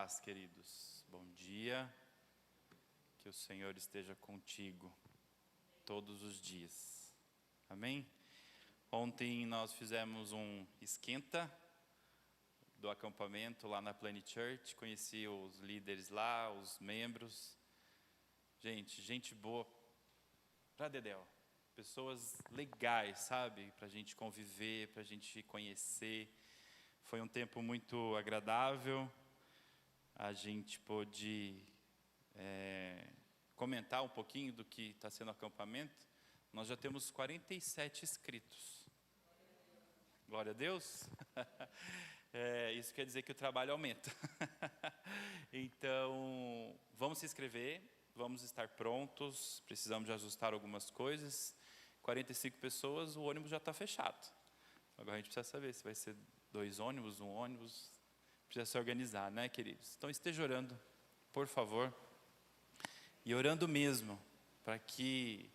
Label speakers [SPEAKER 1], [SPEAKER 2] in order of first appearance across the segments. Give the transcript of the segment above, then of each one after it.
[SPEAKER 1] paz, queridos. Bom dia. Que o Senhor esteja contigo todos os dias. Amém? Ontem nós fizemos um esquenta do acampamento lá na Planet Church. Conheci os líderes lá, os membros. Gente boa pra dedéu. Pessoas legais, sabe? Pra gente conviver, pra gente conhecer. Foi um tempo muito agradável. A gente pôde comentar um pouquinho do que está sendo o acampamento. Nós já temos 47 inscritos. Glória a Deus. Isso quer dizer que o trabalho aumenta. Então, vamos se inscrever, vamos estar prontos. Precisamos de ajustar algumas coisas. 45 pessoas, o ônibus já está fechado. Agora a gente precisa saber se vai ser 2 ônibus, 1 ônibus. Precisa se organizar, né, queridos? Então esteja orando, por favor. E orando mesmo, para que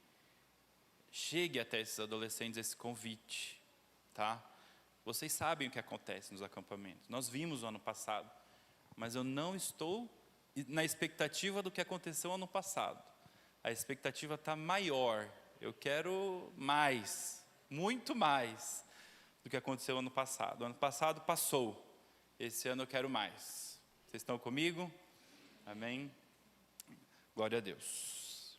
[SPEAKER 1] chegue até esses adolescentes esse convite, tá? Vocês sabem o que acontece nos acampamentos. Nós vimos o ano passado, mas eu não estou na expectativa do que aconteceu ano passado. A expectativa está maior. Eu quero mais, muito mais do que aconteceu ano passado. O ano passado passou. Esse ano eu quero mais. Vocês estão comigo? Amém? Glória a Deus.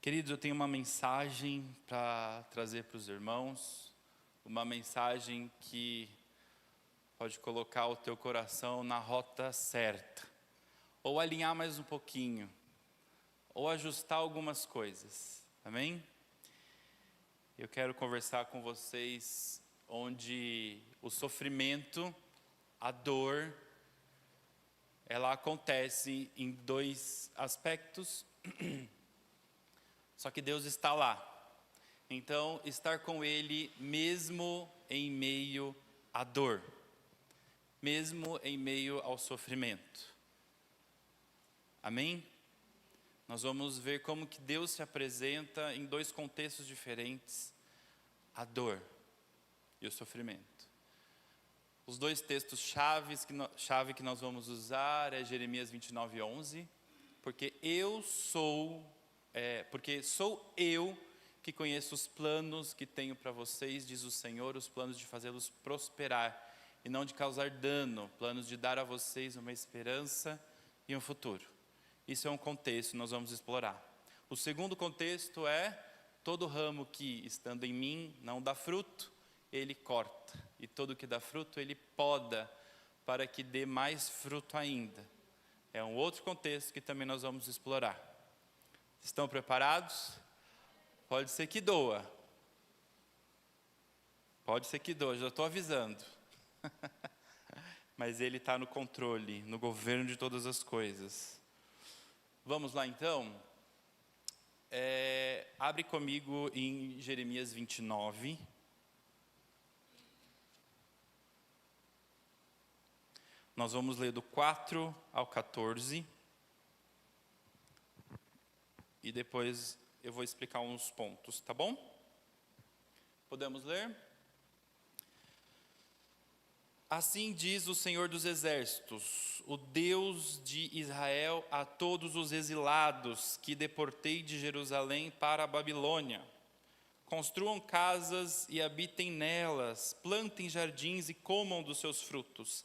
[SPEAKER 1] Queridos, eu tenho uma mensagem para trazer para os irmãos. Uma mensagem que pode colocar o teu coração na rota certa. Ou alinhar mais um pouquinho. Ou ajustar algumas coisas. Amém? Eu quero conversar com vocês onde o sofrimento, a dor, ela acontece em 2 aspectos, só que Deus está lá. Então, estar com Ele mesmo em meio à dor, mesmo em meio ao sofrimento. Amém? Nós vamos ver como que Deus se apresenta em 2 contextos diferentes, a dor e o sofrimento. Os 2 textos chave que nós vamos usar é Jeremias 29:11, porque sou eu que conheço os planos que tenho para vocês, diz o Senhor, os planos de fazê-los prosperar e não de causar dano, planos de dar a vocês uma esperança e um futuro. Isso é um contexto, nós vamos explorar. O segundo contexto é: todo ramo que, estando em mim, não dá fruto, Ele corta, e todo que dá fruto, Ele poda, para que dê mais fruto ainda. É um outro contexto que também nós vamos explorar. Estão preparados? Pode ser que doa. Pode ser que doa, já estou avisando. Mas Ele está no controle, no governo de todas as coisas. Vamos lá então? Abre comigo em Jeremias 29. Nós vamos ler do 4 ao 14. E depois eu vou explicar uns pontos, tá bom? Podemos ler? Assim diz o Senhor dos Exércitos, o Deus de Israel, a todos os exilados que deportei de Jerusalém para a Babilônia. Construam casas e habitem nelas, plantem jardins e comam dos seus frutos.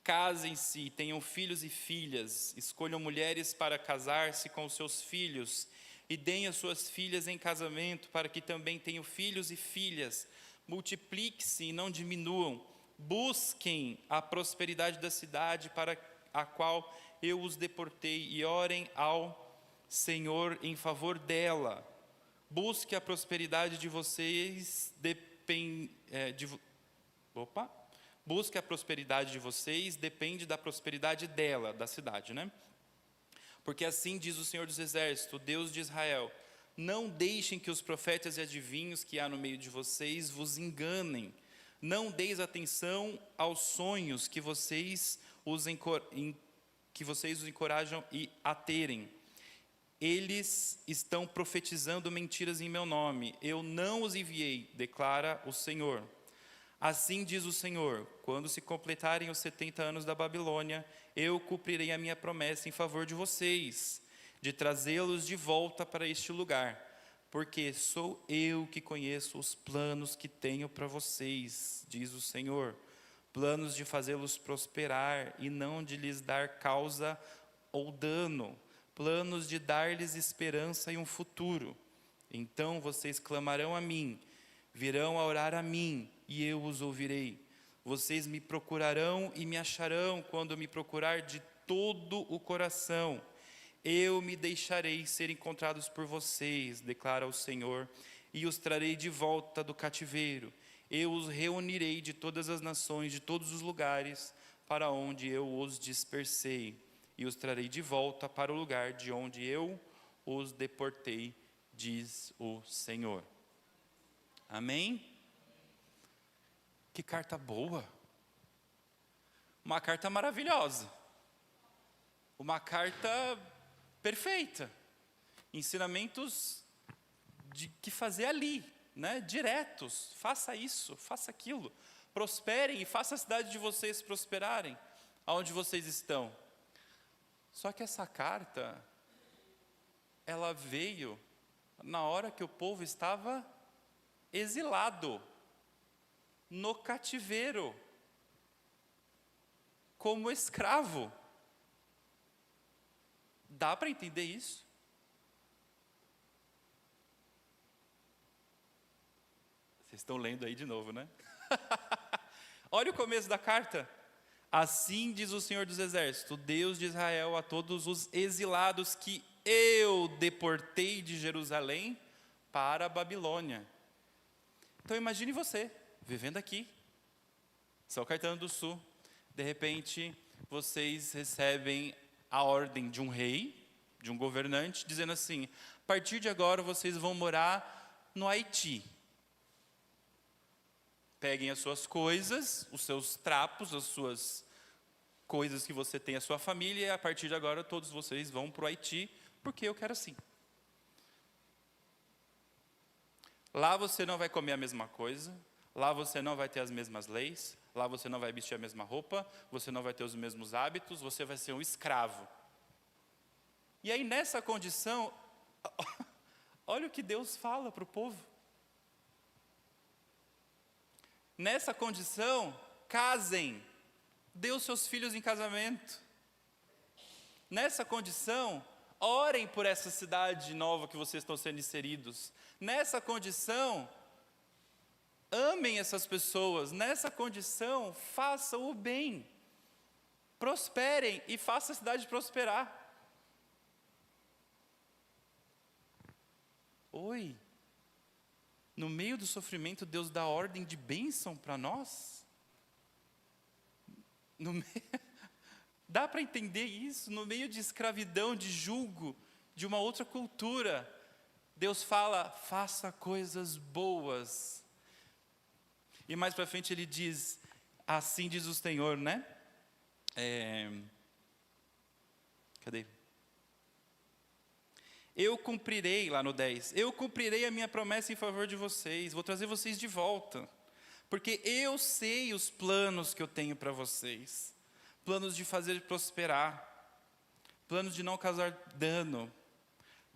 [SPEAKER 1] Casem-se, tenham filhos e filhas, escolham mulheres para casar-se com os seus filhos e deem as suas filhas em casamento para que também tenham filhos e filhas. Multiplique-se e não diminuam. Busquem a prosperidade da cidade para a qual eu os deportei e orem ao Senhor em favor dela. Busque a prosperidade de vocês, Busque a prosperidade de vocês, depende da prosperidade dela, da cidade, né? Porque assim diz o Senhor dos Exércitos, o Deus de Israel: não deixem que os profetas e adivinhos que há no meio de vocês vos enganem. Não deis atenção aos sonhos que vocês os encorajam a terem. Eles estão profetizando mentiras em meu nome. Eu não os enviei, declara o Senhor. Assim diz o Senhor, quando se completarem os 70 anos da Babilônia, eu cumprirei a minha promessa em favor de vocês, de trazê-los de volta para este lugar, porque sou eu que conheço os planos que tenho para vocês, diz o Senhor, planos de fazê-los prosperar e não de lhes dar causa ou dano, planos de dar-lhes esperança e um futuro. Então vocês clamarão a mim, virão a orar a mim, e eu os ouvirei. Vocês me procurarão e me acharão quando me procurar de todo o coração. Eu me deixarei ser encontrados por vocês, declara o Senhor, e os trarei de volta do cativeiro. Eu os reunirei de todas as nações, de todos os lugares, para onde eu os dispersei, e os trarei de volta para o lugar de onde eu os deportei, diz o Senhor. Amém? Que carta boa! Uma carta maravilhosa. Uma carta perfeita. Ensinamentos de que fazer ali, né? Diretos. Faça isso, faça aquilo. Prosperem e faça a cidade de vocês prosperarem, aonde vocês estão. Só que essa carta, ela veio na hora que o povo estava exilado, no cativeiro, como escravo. Dá para entender isso? Vocês estão lendo aí de novo, né? Olha o começo da carta. Assim diz o Senhor dos Exércitos, Deus de Israel, a todos os exilados que eu deportei de Jerusalém para a Babilônia. Então imagine você, vivendo aqui, São Caetano do Sul, de repente vocês recebem a ordem de um rei, de um governante, dizendo assim: a partir de agora vocês vão morar no Haiti. Peguem as suas coisas, os seus trapos, as suas coisas que você tem, a sua família, e a partir de agora todos vocês vão para o Haiti, porque eu quero assim. Lá você não vai comer a mesma coisa, lá você não vai ter as mesmas leis, lá você não vai vestir a mesma roupa, você não vai ter os mesmos hábitos, você vai ser um escravo. E aí nessa condição, olha o que Deus fala para o povo. Nessa condição, casem, dê os seus filhos em casamento. Nessa condição, orem por essa cidade nova que vocês estão sendo inseridos. Nessa condição, amem essas pessoas. Nessa condição, façam o bem. Prosperem e façam a cidade prosperar. Oi, no meio do sofrimento, Deus dá ordem de bênção para nós? Dá para entender isso? No meio de escravidão, de julgo, de uma outra cultura, Deus fala, faça coisas boas. E mais para frente ele diz, assim diz o Senhor, né? Cadê? Eu cumprirei, lá no 10, eu cumprirei a minha promessa em favor de vocês, vou trazer vocês de volta, porque eu sei os planos que eu tenho para vocês, planos de fazer prosperar, planos de não causar dano,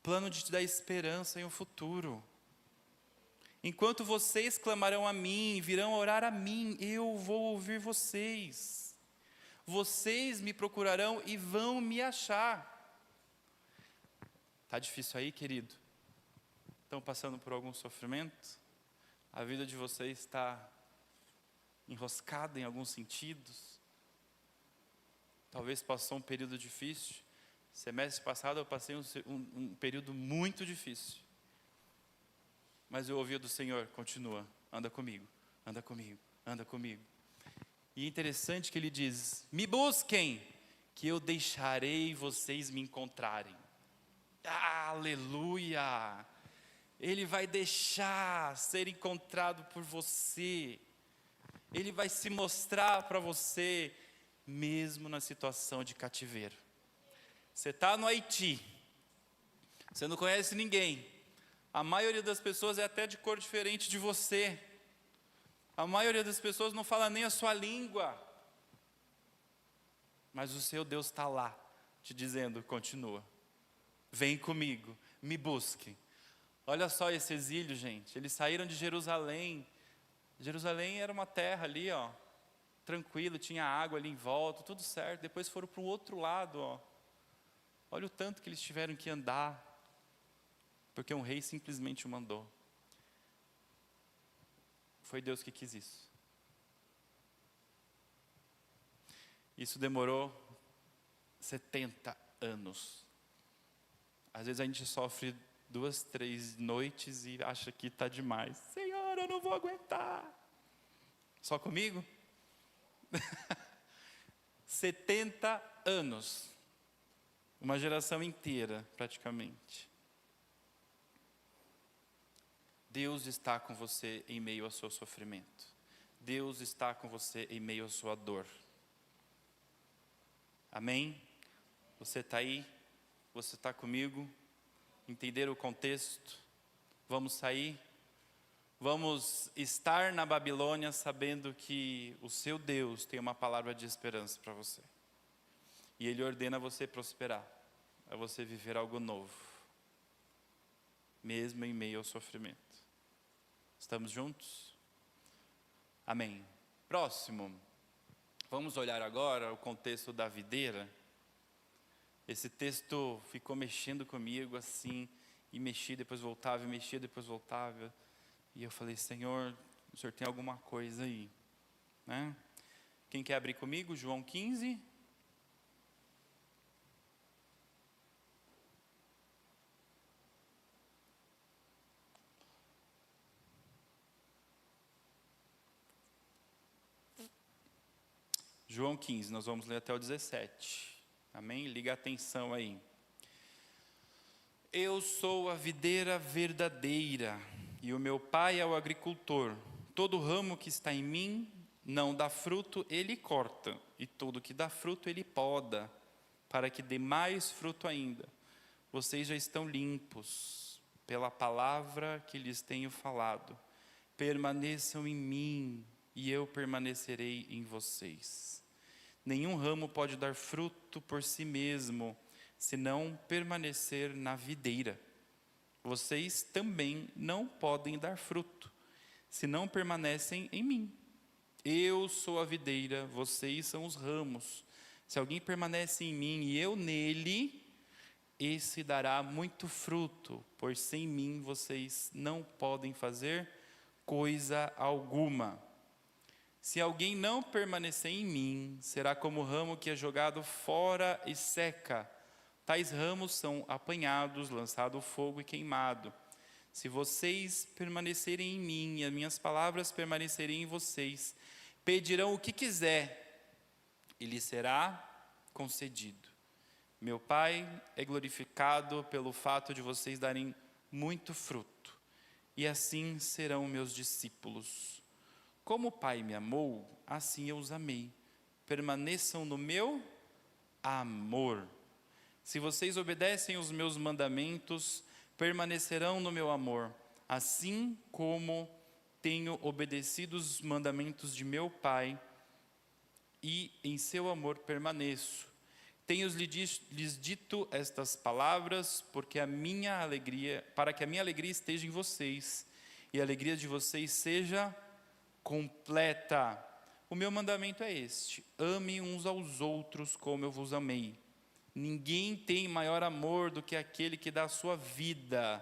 [SPEAKER 1] plano de te dar esperança em um futuro. Enquanto vocês clamarão a mim, virão orar a mim, eu vou ouvir vocês. Vocês me procurarão e vão me achar. Está difícil aí, querido? Estão passando por algum sofrimento? A vida de vocês está enroscada em alguns sentidos? Talvez passou um período difícil. Semestre passado eu passei um período muito difícil. Mas eu ouvi do Senhor, continua, anda comigo, anda comigo, anda comigo. E é interessante que ele diz, me busquem, que eu deixarei vocês me encontrarem. Aleluia! Ele vai deixar ser encontrado por você. Ele vai se mostrar para você, mesmo na situação de cativeiro. Você está no Haiti, você não conhece ninguém. A maioria das pessoas é até de cor diferente de você. A maioria das pessoas não fala nem a sua língua. Mas o seu Deus está lá, te dizendo, continua. Vem comigo, me busque. Olha só esse exílio, gente. Eles saíram de Jerusalém. Jerusalém era uma terra ali, ó, tranquilo, tinha água ali em volta, tudo certo. Depois foram para o outro lado, ó. Olha o tanto que eles tiveram que andar, porque um rei simplesmente o mandou. Foi Deus que quis isso. Isso demorou 70 anos. Às vezes a gente sofre 2, 3 noites e acha que está demais. Senhor, eu não vou aguentar. Só comigo? 70 anos. Uma geração inteira, praticamente. Deus está com você em meio ao seu sofrimento. Deus está com você em meio à sua dor. Amém? Você está aí? Você está comigo? Entenderam o contexto? Vamos sair? Vamos estar na Babilônia sabendo que o seu Deus tem uma palavra de esperança para você. E Ele ordena você prosperar, a você viver algo novo, mesmo em meio ao sofrimento. Estamos juntos? Amém. Próximo. Vamos olhar agora o contexto da videira. Esse texto ficou mexendo comigo assim, e mexia, depois voltava, e mexia, depois voltava. E eu falei, Senhor, o Senhor tem alguma coisa aí, né? Quem quer abrir comigo? João 15. João 15, nós vamos ler até o 17. Amém? Liga a atenção aí. Eu sou a videira verdadeira, e o meu pai é o agricultor. Todo ramo que está em mim não dá fruto, ele corta, e todo que dá fruto, ele poda, para que dê mais fruto ainda. Vocês já estão limpos, pela palavra que lhes tenho falado. Permaneçam em mim, e eu permanecerei em vocês. Nenhum ramo pode dar fruto por si mesmo, se não permanecer na videira. Vocês também não podem dar fruto, se não permanecem em mim. Eu sou a videira, vocês são os ramos. Se alguém permanece em mim e eu nele, esse dará muito fruto, pois sem mim vocês não podem fazer coisa alguma. Se alguém não permanecer em mim, será como o ramo que é jogado fora e seca. Tais ramos são apanhados, lançados ao fogo e queimados. Se vocês permanecerem em mim e as minhas palavras permanecerem em vocês, pedirão o que quiser e lhes será concedido. Meu Pai é glorificado pelo fato de vocês darem muito fruto, e assim serão meus discípulos. Como o Pai me amou, assim eu os amei. Permaneçam no meu amor. Se vocês obedecem os meus mandamentos, permanecerão no meu amor, assim como tenho obedecido os mandamentos de meu Pai, e em seu amor permaneço. Tenho-lhes dito estas palavras, para que a minha alegria esteja em vocês, e a alegria de vocês seja completa. O meu mandamento é este: amem uns aos outros como eu vos amei. Ninguém tem maior amor do que aquele que dá a sua vida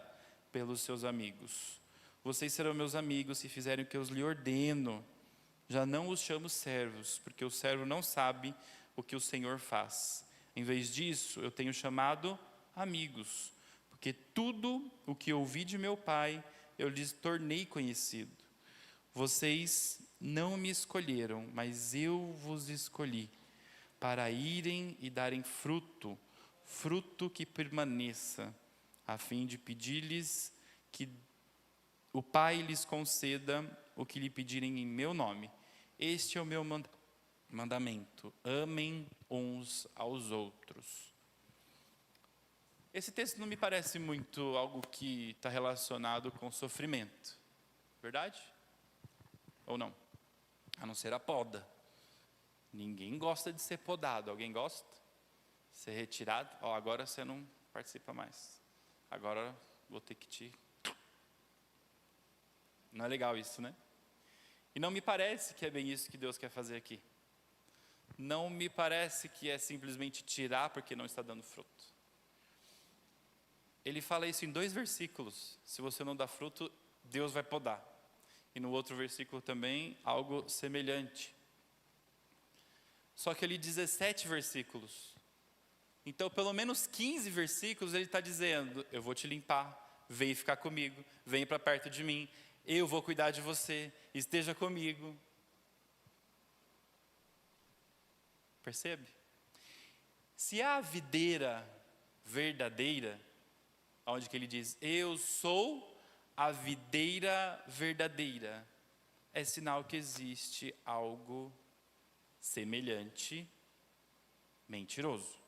[SPEAKER 1] pelos seus amigos. Vocês serão meus amigos se fizerem o que eu lhes ordeno. Já não os chamo servos, porque o servo não sabe o que o Senhor faz. Em vez disso, eu tenho chamado amigos, porque tudo o que ouvi de meu Pai, eu lhes tornei conhecido. Vocês não me escolheram, mas eu vos escolhi, para irem e darem fruto, fruto que permaneça, a fim de pedir-lhes que o Pai lhes conceda o que lhe pedirem em meu nome. Este é o meu mandamento: amem uns aos outros. Esse texto não me parece muito algo que está relacionado com sofrimento, verdade? Ou não? a não ser a poda. Ninguém gosta de ser podado. Alguém gosta? Ser retirado? Ó, agora você não participa mais. Agora vou ter que te... Não é legal isso, né? E não me parece que é bem isso que Deus quer fazer aqui. Não me parece que é simplesmente tirar porque não está dando fruto. Ele fala isso em 2 versículos. Se você não dá fruto, Deus vai podar. E no outro versículo também, algo semelhante. Só que ali 17 versículos. Então, pelo menos 15 versículos, ele está dizendo: eu vou te limpar, vem ficar comigo, vem para perto de mim, eu vou cuidar de você, esteja comigo. Percebe? Se a videira verdadeira, onde que ele diz, eu sou a videira verdadeira, é sinal que existe algo semelhante, mentiroso.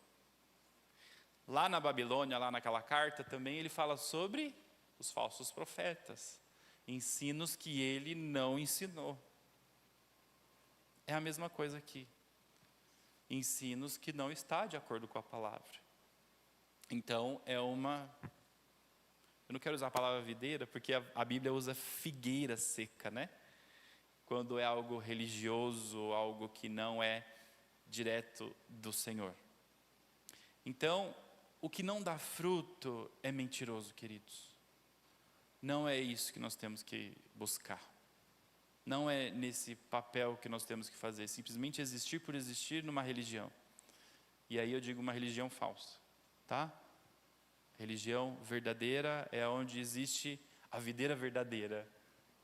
[SPEAKER 1] Lá na Babilônia, lá naquela carta, também ele fala sobre os falsos profetas, ensinos que ele não ensinou. É a mesma coisa aqui. Ensinos que não está de acordo com a palavra. Então, eu não quero usar a palavra videira, porque a Bíblia usa figueira seca, né? Quando é algo religioso, algo que não é direto do Senhor. Então, o que não dá fruto é mentiroso, queridos. Não é isso que nós temos que buscar. Não é nesse papel que nós temos que fazer, simplesmente existir por existir numa religião. E aí eu digo uma religião falsa, tá? Religião verdadeira é onde existe a videira verdadeira,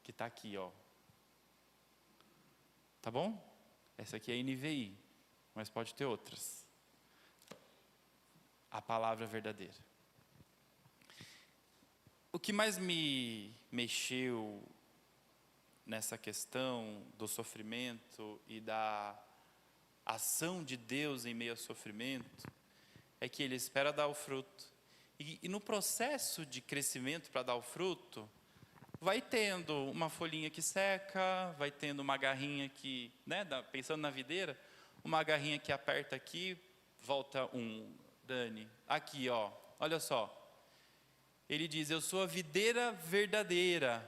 [SPEAKER 1] que está aqui, ó. Tá bom? Essa aqui é a NVI, mas pode ter outras. A palavra verdadeira. O que mais me mexeu nessa questão do sofrimento e da ação de Deus em meio ao sofrimento, é que Ele espera dar o fruto. E no processo de crescimento para dar o fruto, vai tendo uma folhinha que seca, vai tendo uma garrinha que, né, pensando na videira, uma garrinha que aperta aqui, volta Dani, aqui ó, olha só. Ele diz, eu sou a videira verdadeira.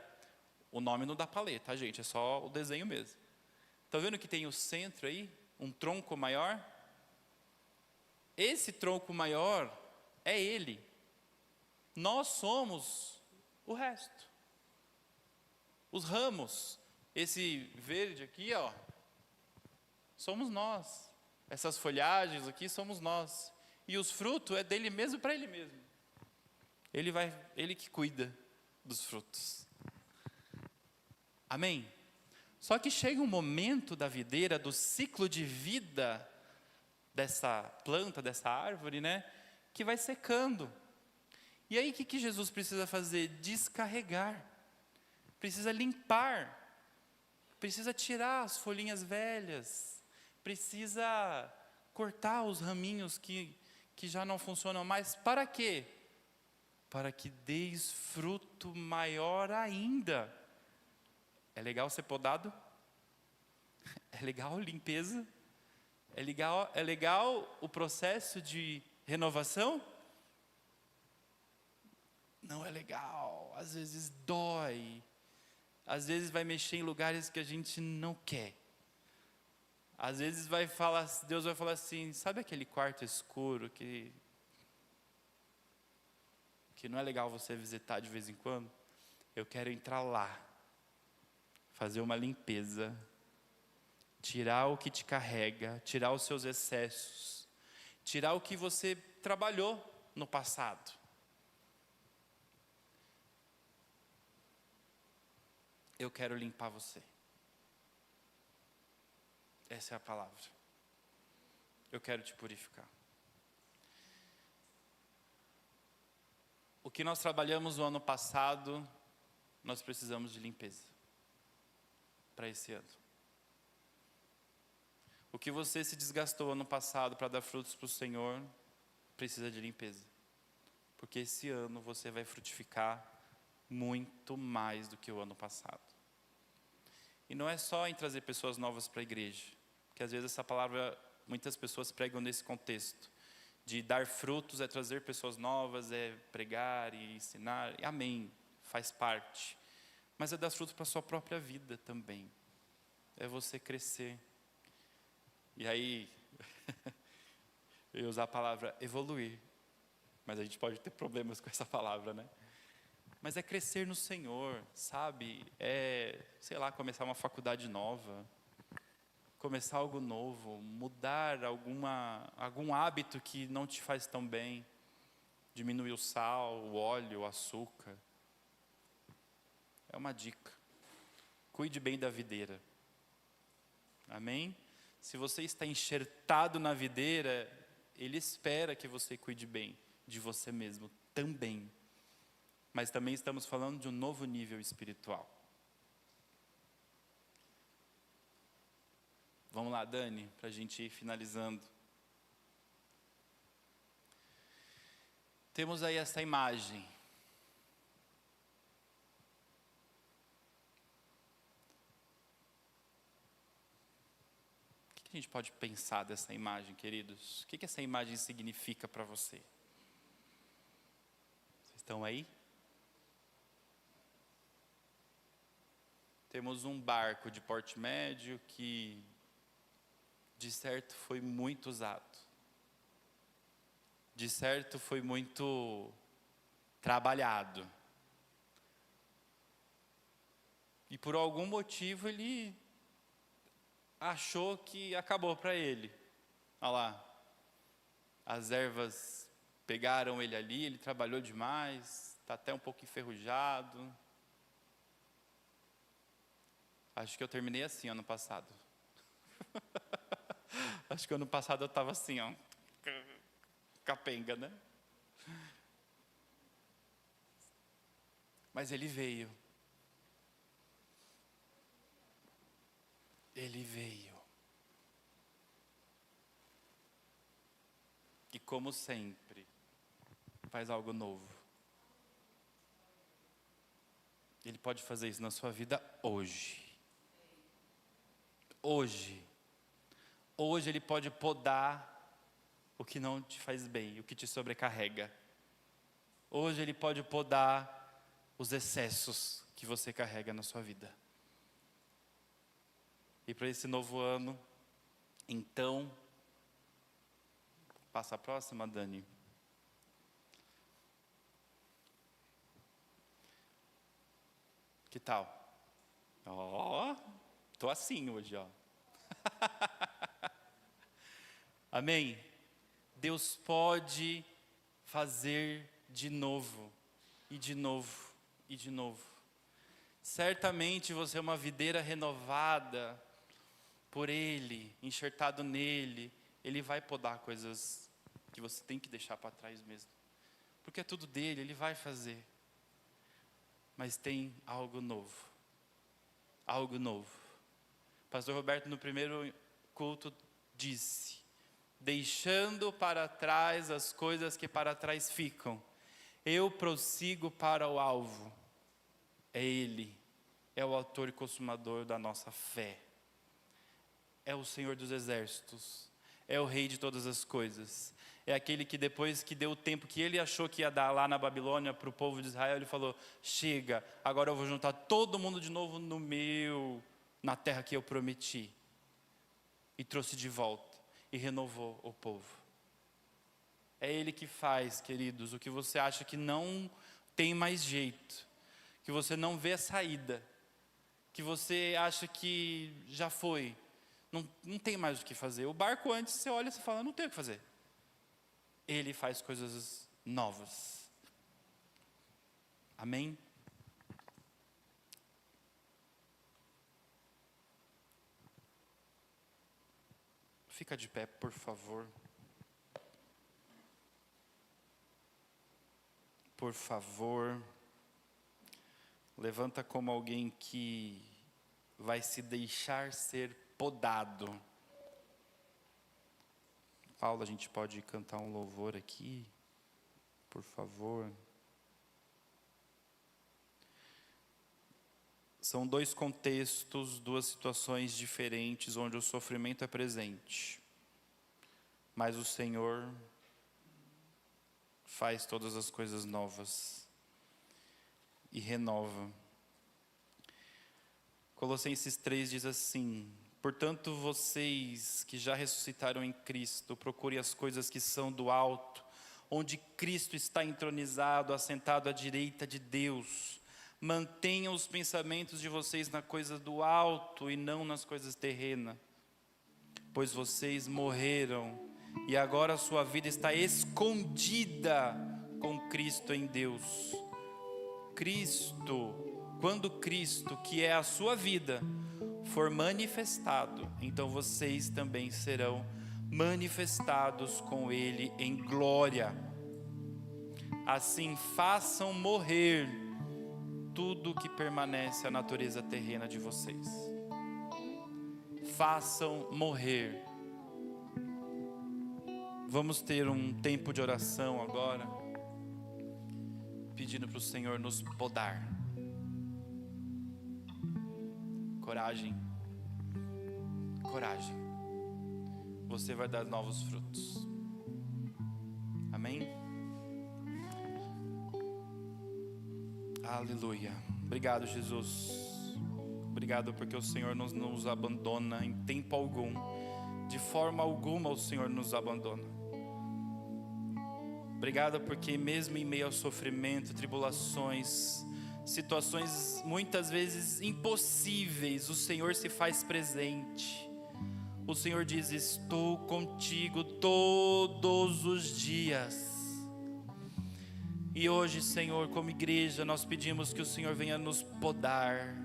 [SPEAKER 1] O nome não dá para ler, tá, gente? É só o desenho mesmo. Está vendo que tem o centro aí? Um tronco maior? Esse tronco maior é Ele. Nós somos o resto. Os ramos. Esse verde aqui, ó, somos nós. Essas folhagens aqui somos nós. E os frutos é dele mesmo para Ele mesmo. Ele que cuida dos frutos. Amém? Só que chega um momento da videira, do ciclo de vida dessa planta, dessa árvore, né? Que vai secando. E aí o que Jesus precisa fazer? Descarregar. Precisa limpar. Precisa tirar as folhinhas velhas. Precisa cortar os raminhos que já não funcionam mais. Para quê? Para que deis fruto maior ainda. É legal ser podado? É legal limpeza? É legal o processo de renovação? Não é legal. Às vezes dói. Às vezes vai mexer em lugares que a gente não quer. Às vezes Deus vai falar assim, sabe aquele quarto escuro que não é legal você visitar de vez em quando? Eu quero entrar lá. Fazer uma limpeza, tirar o que te carrega, tirar os seus excessos, tirar o que você trabalhou no passado. Eu quero limpar você. Essa é a palavra. Eu quero te purificar. O que nós trabalhamos no ano passado, nós precisamos de limpeza. Para esse ano. O que você se desgastou ano passado para dar frutos para o Senhor, precisa de limpeza. Porque esse ano você vai frutificar muito mais do que o ano passado. E não é só em trazer pessoas novas para a igreja, porque às vezes essa palavra, muitas pessoas pregam nesse contexto, de dar frutos é trazer pessoas novas, é pregar e ensinar, e amém, faz parte. Mas é dar frutos para a sua própria vida também, é você crescer. E aí, eu ia usar a palavra evoluir, mas a gente pode ter problemas com essa palavra, né? Mas é crescer no Senhor, sabe? É, sei lá, começar uma faculdade nova, começar algo novo, mudar algum hábito que não te faz tão bem, diminuir o sal, o óleo, o açúcar. É uma dica. Cuide bem da videira. Amém? Se você está enxertado na videira, Ele espera que você cuide bem de você mesmo também. Mas também estamos falando de um novo nível espiritual. Vamos lá, Dani, para a gente ir finalizando. Temos aí essa imagem. O que a gente pode pensar dessa imagem, queridos? O que essa imagem significa para você? Vocês estão aí? Temos um barco de porte médio que, de certo, foi muito usado. De certo, foi muito trabalhado. E por algum motivo ele achou que acabou para ele. Olha lá, as ervas pegaram ele ali, ele trabalhou demais, está até um pouco enferrujado. Acho que eu terminei assim ano passado. Acho que ano passado eu estava assim, ó, capenga, né? Mas ele veio. Ele veio. E como sempre, faz algo novo. Ele pode fazer isso na sua vida hoje. Hoje. Hoje Ele pode podar o que não te faz bem, o que te sobrecarrega. Hoje Ele pode podar os excessos que você carrega na sua vida. E para esse novo ano, então, passa a próxima, Dani. Que tal? Ó, tô assim hoje, ó. Amém? Deus pode fazer de novo, e de novo, e de novo. Certamente você é uma videira renovada por Ele, enxertado nele. Ele vai podar coisas que você tem que deixar para trás mesmo. Porque é tudo dele, Ele vai fazer. Mas tem algo novo. Algo novo. Pastor Roberto, no primeiro culto, disse: deixando para trás as coisas que para trás ficam, eu prossigo para o alvo. É Ele, é o autor e consumador da nossa fé. É o Senhor dos exércitos, é o Rei de todas as coisas. É aquele que depois que deu o tempo que Ele achou que ia dar lá na Babilônia para o povo de Israel, Ele falou: chega, agora eu vou juntar todo mundo de novo na terra que eu prometi. E trouxe de volta, e renovou o povo. É Ele que faz, queridos, o que você acha que não tem mais jeito, que você não vê a saída, que você acha que já foi, não tem mais o que fazer. O barco antes, você olha e você fala: não tem o que fazer. Ele faz coisas novas. Amém? Fica de pé, por favor. Por favor. Levanta como alguém que vai se deixar ser podado. Paula, a gente pode cantar um louvor aqui? Por favor. São dois contextos, duas situações diferentes onde o sofrimento é presente. Mas o Senhor faz todas as coisas novas e renova. Colossenses 3 diz assim: portanto, vocês que já ressuscitaram em Cristo, procurem as coisas que são do alto, onde Cristo está entronizado, assentado à direita de Deus. Mantenham os pensamentos de vocês na coisa do alto e não nas coisas terrenas. Pois vocês morreram e agora a sua vida está escondida com Cristo em Deus. Quando Cristo, que é a sua vida, for manifestado, então vocês também serão manifestados com Ele em glória. Assim façam morrer tudo que permanece à natureza terrena de vocês. Façam morrer. Vamos ter um tempo de oração agora, pedindo para o Senhor nos podar. Coragem. Coragem. Você vai dar novos frutos. Amém? Aleluia. Obrigado, Jesus. Obrigado porque o Senhor não nos abandona em tempo algum. De forma alguma o Senhor nos abandona. Obrigado porque mesmo em meio ao sofrimento, tribulações, situações muitas vezes impossíveis, o Senhor se faz presente. O Senhor diz: estou contigo todos os dias. E hoje, Senhor, como igreja, nós pedimos que o Senhor venha nos podar,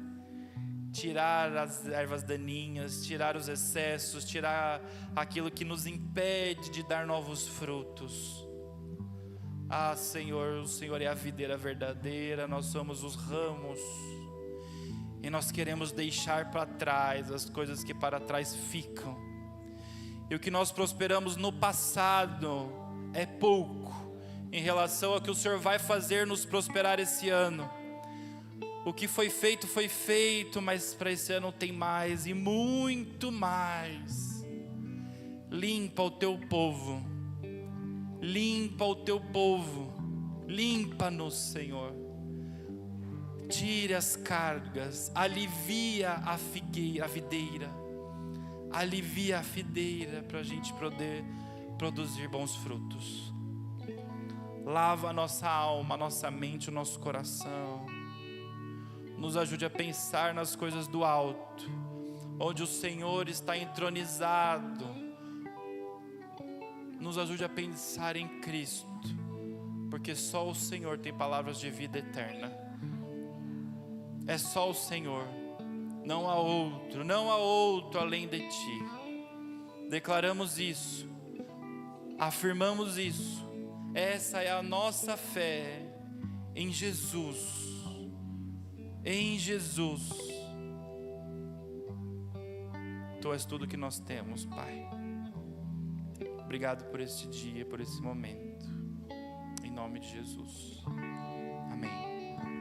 [SPEAKER 1] tirar as ervas daninhas, tirar os excessos, tirar aquilo que nos impede de dar novos frutos. Ah, Senhor, o Senhor é a videira verdadeira, nós somos os ramos. E nós queremos deixar para trás as coisas que para trás ficam. E o que nós prosperamos no passado é pouco em relação ao que o Senhor vai fazer nos prosperar esse ano. O que foi feito, mas para esse ano tem mais e muito mais. Limpa o teu povo. Limpa o teu povo. Limpa-nos, Senhor. Tire as cargas. Alivia a videira. Alivia a videira para a gente poder produzir bons frutos. Lava a nossa alma, a nossa mente, o nosso coração. Nos ajude a pensar nas coisas do alto, onde o Senhor está entronizado. Nos ajude a pensar em Cristo, porque só o Senhor tem palavras de vida eterna. É só o Senhor, não há outro além de Ti. Declaramos isso, afirmamos isso. Essa é a nossa fé em Jesus. Em Jesus. Tu és tudo que nós temos, Pai. Obrigado por este dia, por esse momento. Em nome de Jesus.